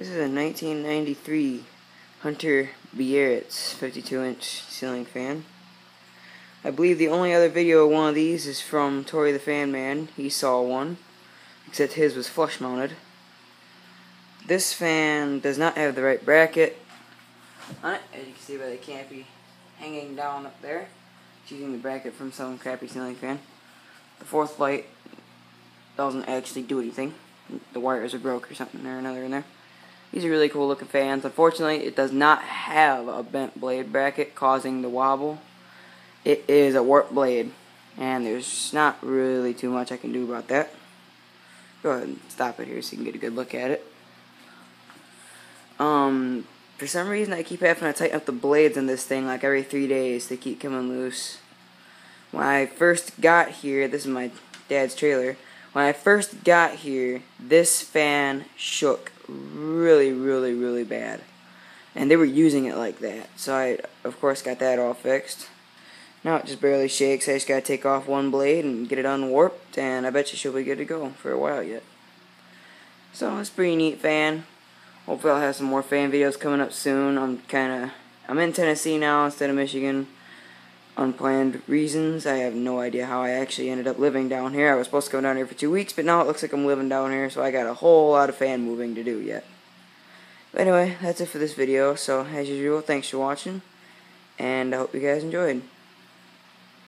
This is a 1993 Hunter Biarritz 52-inch ceiling fan. I believe the only other video of one of these is from Tori the Fan Man. He saw one, except his was flush mounted. This fan does not have the right bracket on it, as you can see by the canopy hanging down up there. It's using the bracket from some crappy ceiling fan. The fourth light doesn't actually do anything. The wires are broke or something or another in there. These are really cool looking fans. Unfortunately, it does not have a bent blade bracket causing the wobble. It is a warped blade, and there's not really too much I can do about that. Go ahead and stop it here so you can get a good look at it. For some reason I keep having to tighten up the blades on this thing like every 3 days. They keep coming loose. When I first got here, this is my dad's trailer. When I first got here, this fan shook really bad. And they were using it like that. So I, of course, got that all fixed. Now it just barely shakes. I just gotta take off one blade and get it unwarped, and I bet you she'll be good to go for a while yet. So it's a pretty neat fan. Hopefully I'll have some more fan videos coming up soon. I'm in Tennessee now instead of Michigan. Unplanned reasons. I have no idea how I actually ended up living down here. I was supposed to go down here for 2 weeks, but now it looks like I'm living down here, so I got a whole lot of fan moving to do yet. But anyway, that's it for this video. So as usual, thanks for watching, and I hope you guys enjoyed.